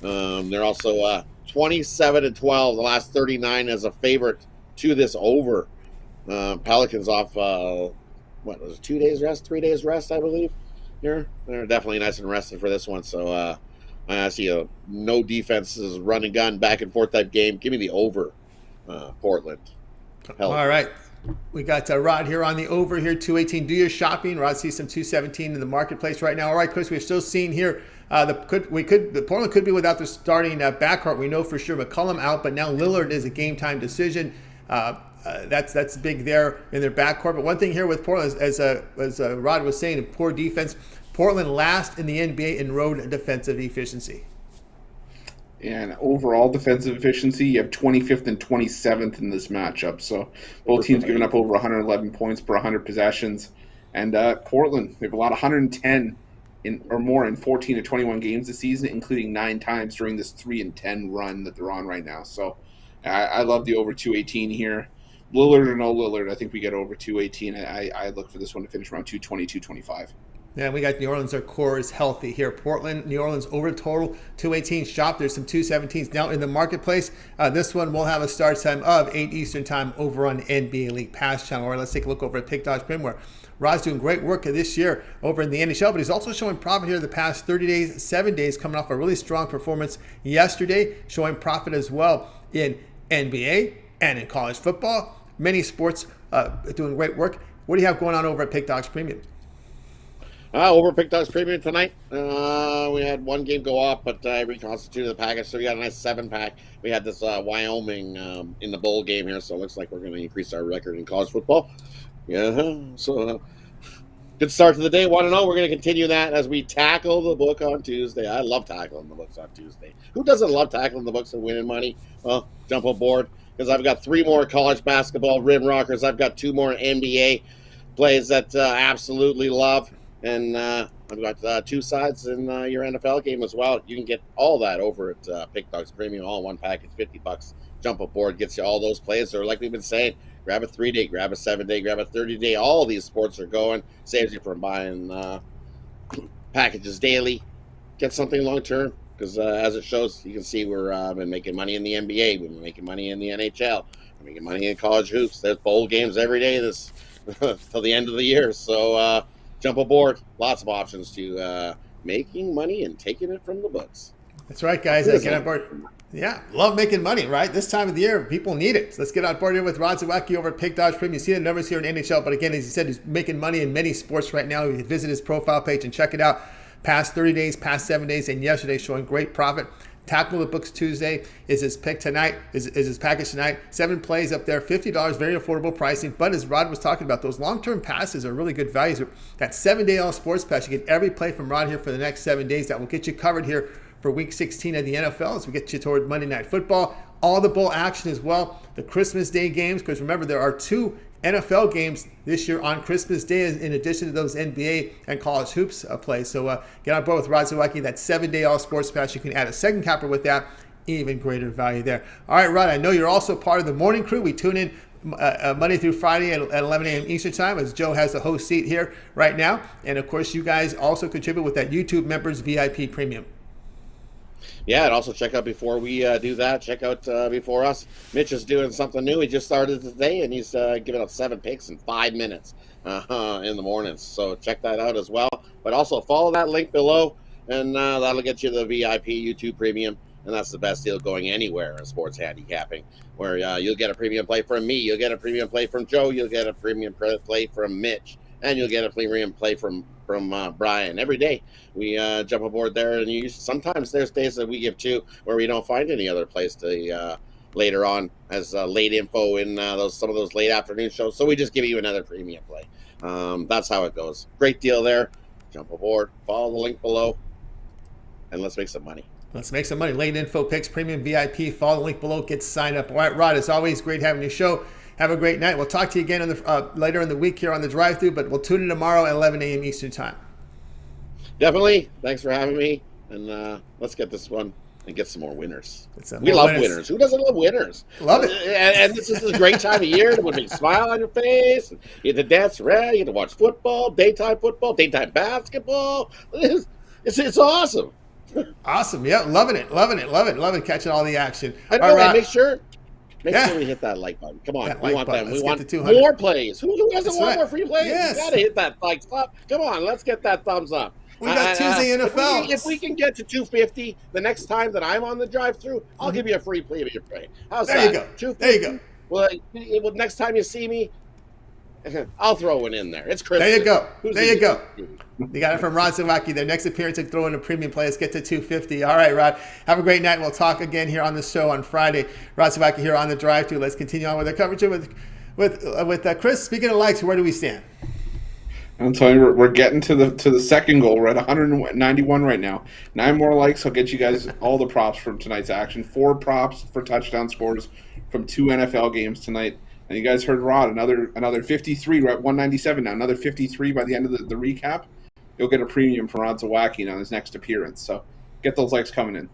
They're also 27-12 the last 39 as a favorite to this over. Pelicans off what was it, 2 days rest, 3 days rest, I believe. Here they're definitely nice and rested for this one. So I see no defenses, run and gun, back and forth type game. Give me the over, Portland. Pelicans.
All right. We got Rod here on the over here, 218. Do your shopping. Rod sees some 217 in the marketplace right now. All right, Chris, we're still seeing here. The Portland could be without their starting backcourt. We know for sure McCollum out, but now Lillard is a game time decision. That's big there in their backcourt. But one thing here with Portland, as Rod was saying, poor defense. Portland last in the NBA in road defensive efficiency.
And overall defensive efficiency, you have 25th and 27th in this matchup. So both teams giving up over 111 points per 100 possessions. And Portland, they've allowed 110 or more in 14 to 21 games this season, including 9 times during this 3-10 run that they're on right now. So I love the over 218 here. Lillard or no Lillard, I think we get over 218. I look for this one to finish around 220, 225.
Yeah, we got New Orleans. Our core is healthy here. Portland, New Orleans over total 218 shop. There's some 217s now in the marketplace. This one will have a start time of 8 Eastern time over on NBA League Pass channel. All right, let's take a look over at Pick Dodge Prim, where Rod's doing great work this year over in the NHL, but he's also showing profit here the past 30 days, 7 days, coming off a really strong performance yesterday, showing profit as well in NBA and in college football. Many sports doing great work. What do you have going on over at Pick Dodge Premium?
Over Pick Dogs Premium tonight. We had one game go off, but I reconstituted the package, so we got a nice 7-pack. We had this Wyoming in the bowl game here, so it looks like we're going to increase our record in college football. Yeah, so good start to the day. 1-0. We're going to continue that as we tackle the book on Tuesday. I love tackling the books on Tuesday. Who doesn't love tackling the books and winning money? Well, jump aboard, because I've got 3 more college basketball rim rockers. I've got 2 more NBA plays that I absolutely love. And I've got 2 sides in your NFL game as well. You can get all that over at Pick Dogs Premium, all in one package, $50. Jump aboard, gets you all those plays. Or like we've been saying, grab a 3-day, grab a 7-day, grab a 30-day. All these sports are going. Saves you from buying packages daily. Get something long-term, because as it shows, you can see we're been making money in the NBA. We've been making money in the NHL. We're making money in college hoops. There's bowl games every day this till the end of the year. So, jump aboard. Lots of options to making money and taking it from the books.
That's right, guys. Get on board. Yeah, love making money, right? This time of the year, people need it. So let's get on board here with Rod Zawacky over at Pick Dodge Premium. You see the numbers here in NHL, but again, as he said, he's making money in many sports right now. You can visit his profile page and check it out. past 30 days, past 7 days, and yesterday showing great profit. Tackle the Books Tuesday is his pick tonight, is his package tonight. 7 plays up there, $50, very affordable pricing. But as Rod was talking about, those long-term passes are really good values. That 7-day all sports pass, you get every play from Rod here for the next 7 days. That will get you covered here for Week 16 of the NFL as we get you toward Monday Night Football. All the bowl action as well. The Christmas Day games, because remember, there are 2 NFL games this year on Christmas Day in addition to those NBA and college hoops plays. So get on board with Rod Zawacky. That 7-day all sports pass. You can add a second capper with that. Even greater value there. All right, Rod, I know you're also part of the morning crew. We tune in Monday through Friday at 11 a.m. Eastern Time as Joe has the host seat here right now. And, of course, you guys also contribute with that YouTube members VIP premium.
Yeah, and also check out before we do that, check out before us. Mitch is doing something new. He just started today, and he's giving out 7 picks in 5 minutes in the mornings. So check that out as well. But also follow that link below, and that'll get you the VIP YouTube Premium. And that's the best deal going anywhere in sports handicapping, where you'll get a premium play from me, you'll get a premium play from Joe, you'll get a premium play from Mitch, and you'll get a premium play from Brian. Every day we jump aboard there, and sometimes there's days that we give to where we don't find any other place to later on as late info in some of those late afternoon shows. So we just give you another premium play. That's how it goes. Great deal there. Jump aboard, follow the link below, and let's make some money.
Let's make some money. Late info picks, premium VIP. Follow the link below. Get signed up. All right, Rod, it's always great having your show. Have a great night. We'll talk to you again later in the week here on the drive-thru, but we'll tune in tomorrow at 11 a.m. Eastern Time.
Definitely. Thanks for having me. And let's get this one and get some more winners. We love winners. Who doesn't love winners?
Love it.
And this is a great time of year to put a smile on your face. You get to dance around. You get to watch football, daytime basketball. It's awesome.
Awesome. Yeah, loving it. Catching all the action.
I know, and make sure we hit that like button. Come on. We want them. We want more plays. Who doesn't want more free plays?
Yes.
You got to hit that like up. Come on, let's get that thumbs up.
We got Tuesday NFL.
If we can get to 250 the next time that I'm on the drive-through, I'll give you a free play. How's that?
There you go.
Well, next time you see me, I'll throw one in there. It's Christmas.
There you go. You got it from Rod Zawacky. Their next appearance to throw in a premium play. Let's get to 250. All right, Rod. Have a great night. We'll talk again here on the show on Friday. Rod Zawacky here on the drive-thru. Let's continue on with our coverage with Chris. Speaking of likes, where do we stand?
I'm telling you, we're getting to the second goal. We're at 191 right now. 9 more likes. I'll get you guys all the props from tonight's action. 4 props for touchdown scores from 2 NFL games tonight. And you guys heard Rod, another 53. We're at 197 now. Another 53 by the end of the recap. You'll get a premium from Rod Zawacky on his next appearance. So get those likes coming in.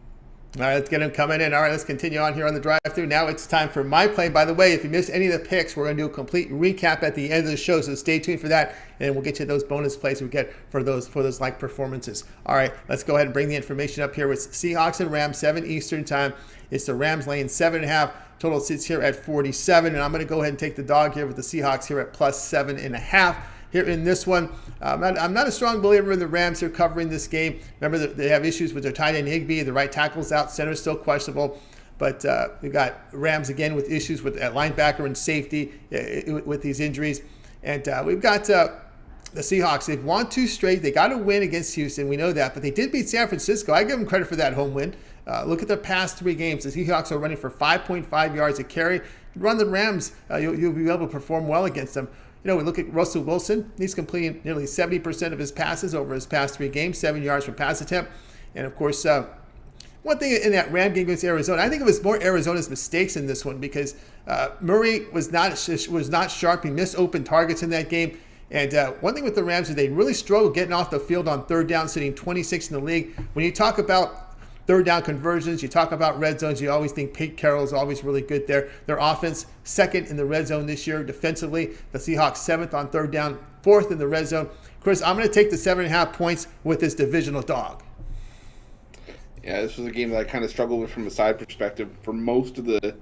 All right, let's get them coming in. All right, let's continue on here on the drive-thru. Now it's time for my play. By the way, if you missed any of the picks, we're going to do a complete recap at the end of the show, so stay tuned for that, and we'll get you those bonus plays we get for those like performances. All right, let's go ahead and bring the information up here with Seahawks and Rams, 7 Eastern Time. It's the Rams laying 7.5. Total sits here at 47, and I'm going to go ahead and take the dog here with the Seahawks here at plus 7.5. Here in this one, I'm not a strong believer in the Rams here covering this game. Remember, they have issues with their tight end Higbee. The right tackle's out. Center's still questionable. But we've got Rams again with issues with at linebacker and safety with these injuries. And we've got the Seahawks. They've won 2 straight. They got a win against Houston. We know that. But they did beat San Francisco. I give them credit for that home win. Look at their past 3 games. The Seahawks are running for 5.5 yards a carry. You run the Rams, you'll be able to perform well against them. We look at Russell Wilson. He's completing nearly 70% of his passes over his past 3 games, 7 yards per pass attempt. And, of course, one thing in that Ram game against Arizona, I think it was more Arizona's mistakes in this one because Murray was not sharp. He missed open targets in that game. And one thing with the Rams is they really struggle getting off the field on 3rd down, sitting 26th in the league. When you talk about 3rd down conversions, you talk about red zones, you always think Pete Carroll is always really good there. Their offense, 2nd in the red zone this year defensively. The Seahawks 7th on 3rd down, 4th in the red zone. Chris, I'm going to take the 7.5 points with this divisional dog.
Yeah, this was a game that I kind of struggled with from a side perspective for most of the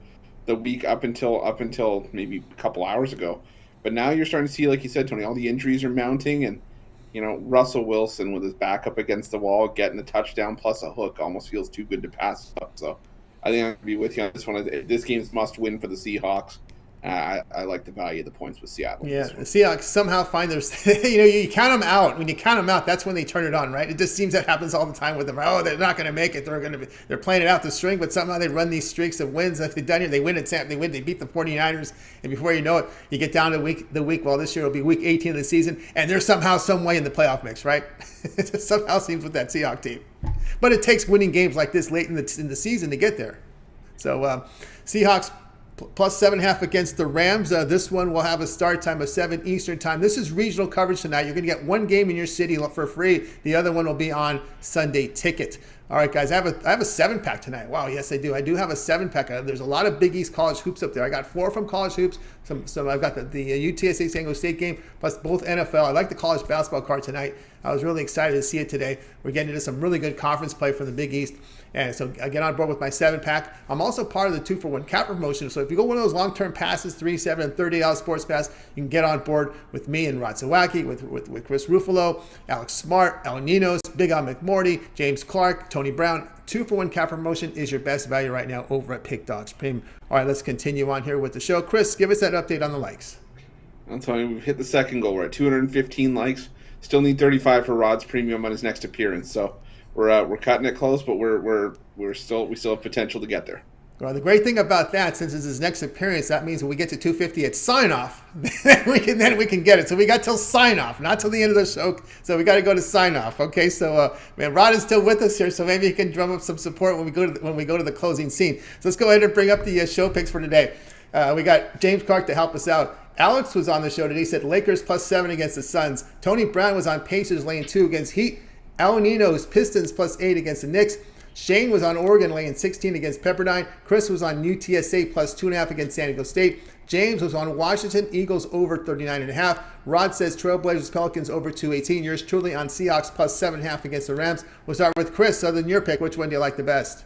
week up until maybe a couple hours ago. But now you're starting to see, like you said, Tony, all the injuries are mounting, and Russell Wilson with his back up against the wall, getting a touchdown plus a hook almost feels too good to pass up. So I think I'm going to be with you on this one. This game's must win for the Seahawks. I like the value of the points with Seattle.
Yeah, the Seahawks somehow find their, you count them out. When you count them out, that's when they turn it on, right? It just seems that happens all the time with them. Oh, they're not going to make it. They're playing it out the string, but somehow they run these streaks of wins. Like they've done here, they win at Tampa, they beat the 49ers, and before you know it, you get down to the week. Well, this year will be week 18 of the season, and they're somehow, some way in the playoff mix, right? It just somehow seems with that Seahawks team, but it takes winning games like this late in the season to get there. So Seahawks plus 7.5 against the Rams. This one will have a start time of 7 Eastern time. This is regional coverage tonight. You're going to get one game in your city for free. The other one will be on Sunday Ticket. All right, guys, I have a 7-pack tonight. Wow, yes, I do. I do have a 7-pack. There's a lot of Big East college hoops up there. I got 4 from college hoops. Some I've got the UTSA San Diego State game, plus both NFL. I like the college basketball card tonight. I was really excited to see it today. We're getting into some really good conference play from the Big East. And so I get on board with my 7-pack. I'm also part of the 2-for-1 cap promotion. So if you go one of those long-term passes, 3, 7, and $30 sports pass, you can get on board with me and Rod Zawacky, with Chris Ruffolo, Alex Smart, Ninos, Big Al McMorty, James Clark, Tony Brown. 2-for-1 cap promotion is your best value right now over at Pick Dogs Premium. All right, let's continue on here with the show. Chris, give us that update on the likes.
I'm telling you, we've hit the second goal. We're at 215 likes. Still need 35 for Rod's premium on his next appearance. So we're cutting it close, but we still have potential to get there.
Well, the great thing about that, since it's his next appearance, that means when we get to 250 at sign-off, then we can get it. So we got till sign-off, not till the end of the show. So we got to go to sign-off. Okay, so man, Rod is still with us here, so maybe he can drum up some support when we go to the closing scene. So let's go ahead and bring up the show picks for today. We got James Clark to help us out. Alex was on the show today. He said Lakers plus 7 against the Suns. Tony Brown was on Pacers laying 2 against Heat. Ninos Pistons plus 8 against the Knicks. Shane was on Oregon laying 16 against Pepperdine. Chris was on UTSA plus 2.5 against San Diego State. James was on Washington Eagles over 39.5. Rod says Trailblazers Pelicans over 218. Yours truly on Seahawks plus 7.5 against the Rams. We'll start with Chris. Other than your pick, which one do you like the best?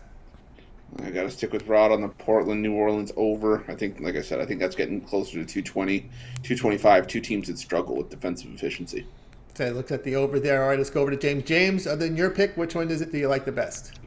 I got to stick with Rod on the Portland, New Orleans over. I think, like I said, I think that's getting closer to 220, 225. Two teams that struggle with defensive efficiency.
So I looked at the over there. All right, let's go over to James. James, other than your pick, which one do you like the best?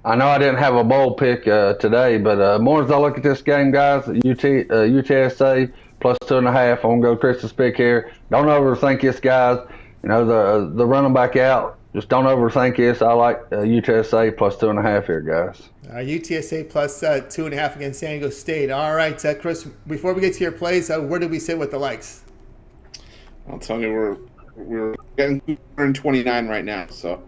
I know I didn't have a bold pick today, but more as I look at this game, guys, UTSA plus 2.5. I'm going to go Chris's pick here. Don't overthink this, guys. You know, the running back out. Just don't overthink this. I like UTSA plus 2.5 here, guys.
UTSA plus 2.5 against San Diego State. All right, Chris, before we get to your plays, where do we sit with the likes?
I'll tell you, we're getting 229 right now, so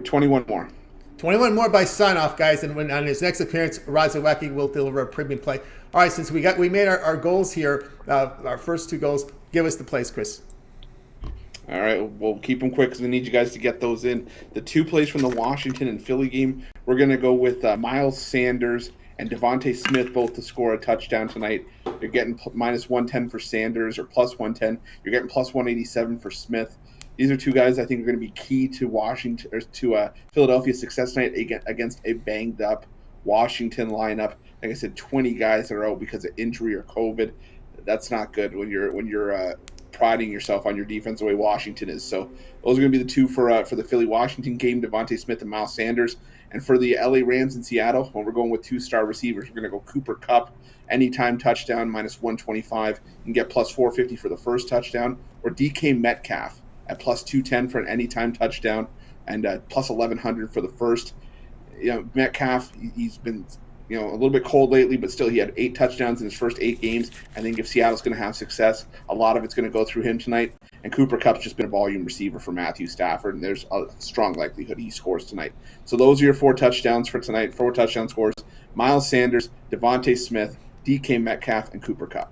21 more.
21 more by sign-off, guys, and when on his next appearance, Rod Zawacky will deliver a premium play. All right, since we made our goals here, our first 2 goals, give us the plays, Chris.
All right, we'll keep them quick because we need you guys to get those in. The 2 plays from the Washington and Philly game, we're going to go with Miles Sanders and Devontae Smith both to score a touchdown tonight. You're getting minus 110 for Sanders or plus 110. You're getting plus 187 for Smith. These are 2 guys I think are going to be key to Washington or to Philadelphia's success tonight against a banged-up Washington lineup. Like I said, 20 guys that are out because of injury or COVID. That's not good when you're priding yourself on your defense the way Washington is. So those are going to be the 2 for the Philly-Washington game, Devontae Smith and Miles Sanders. And for the LA Rams in Seattle, when we're going with 2-star receivers, we're going to go Cooper Kupp, anytime touchdown, minus 125. You can get plus 450 for the first touchdown, or DK Metcalf at plus 210 for an anytime touchdown, and plus 1,100 for the first. You know, Metcalf, he's been a little bit cold lately, but still he had 8 touchdowns in his first 8 games. I think if Seattle's going to have success, a lot of it's going to go through him tonight. And Cooper Kupp's just been a volume receiver for Matthew Stafford, and there's a strong likelihood he scores tonight. So those are your 4 touchdowns for tonight, 4 touchdown scores. Miles Sanders, Devontae Smith, DK Metcalf, and Cooper Kupp.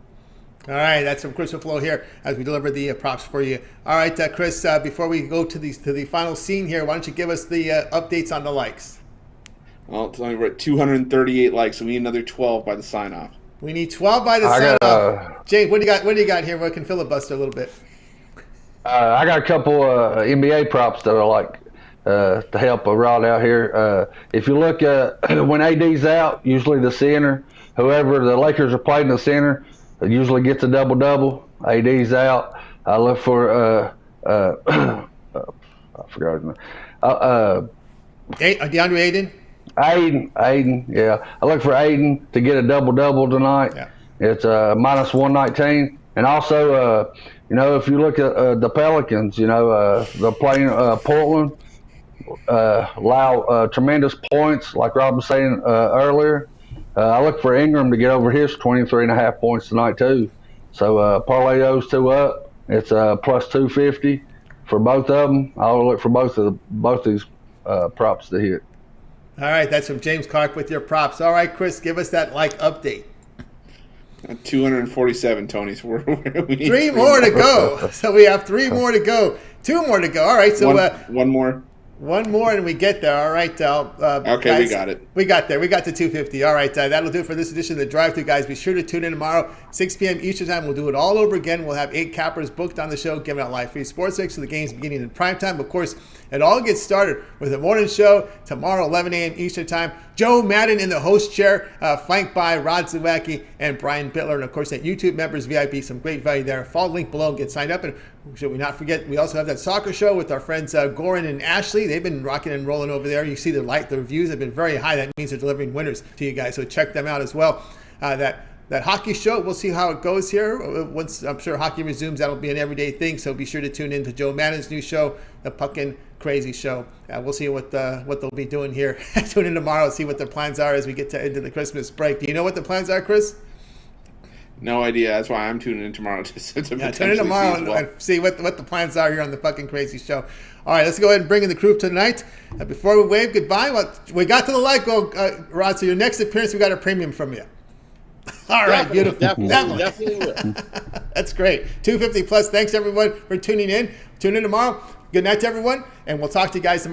All right, that's from Chris Ruffolo here as we deliver the props for you. All right, Chris, before we go to the final scene here, why don't you give us the updates on the likes?
Well, tell me we're at 238 likes, so we need another 12 by the sign-off.
We need 12 by the sign-off. James, what do you got here? We can filibuster a little bit.
I got a couple NBA props that I like to help Rod out here. If you look when AD's out, usually the center, whoever the Lakers are playing the center, usually gets a double-double. AD's out. I look for I forgot his name.
DeAndre Ayton?
Aiden, yeah. I look for Aiden to get a double-double tonight.
Yeah.
It's minus 119. And also, if you look at the Pelicans, they're playing Portland, allow tremendous points, like Rob was saying earlier. I look for Ingram to get over his 23.5 points tonight too. So parlay those two up. It's plus 250 for both of them. I'll look for both these props to hit.
All right, that's from James Clark with your props. All right, Chris, give us that update.
247, Tony. So we need
three more to go. So we have 3 more to go. 2 more to go. All right, so
one more.
One more and we get there. All right.
Okay,
guys,
we got it.
We got there. We got to 250. All right. That'll do it for this edition of the Drive-Thru, guys. Be sure to tune in tomorrow, 6 p.m. Eastern Time. We'll do it all over again. We'll have 8 cappers booked on the show, giving out live free sports picks for the games beginning in prime time. Of course, it all gets started with a morning show tomorrow, 11 a.m. Eastern Time. Joe Madden in the host chair, flanked by Rod Zawacky and Brian Bittler. And, of course, that YouTube members VIP, some great value there. Follow the link below and get signed up. And should we not forget, we also have that soccer show with our friends Goran and Ashley. They've been rocking and rolling over there. You see the reviews have been very high. That means they're delivering winners to you guys. So check them out as well. That hockey show, we'll see how it goes here. Once I'm sure hockey resumes, that'll be an everyday thing. So be sure to tune in to Joe Madden's new show, the Puckin' Crazy Show. We'll see what they'll be doing here. Tune in tomorrow, see what their plans are as we get into the Christmas break. Do you know what the plans are, Chris?
No idea. That's why I'm tuning in tomorrow to tune in
tomorrow and see what the plans are here on the Fucking Crazy Show. All right, let's go ahead and bring in the crew tonight. Before we wave goodbye, we got to the light goal, Rod. So your next appearance, we got a premium from you. All right, beautiful.
Definitely will.
That's great. 250 plus. Thanks everyone for tuning in. Tune in tomorrow. Good night to everyone, and we'll talk to you guys tomorrow.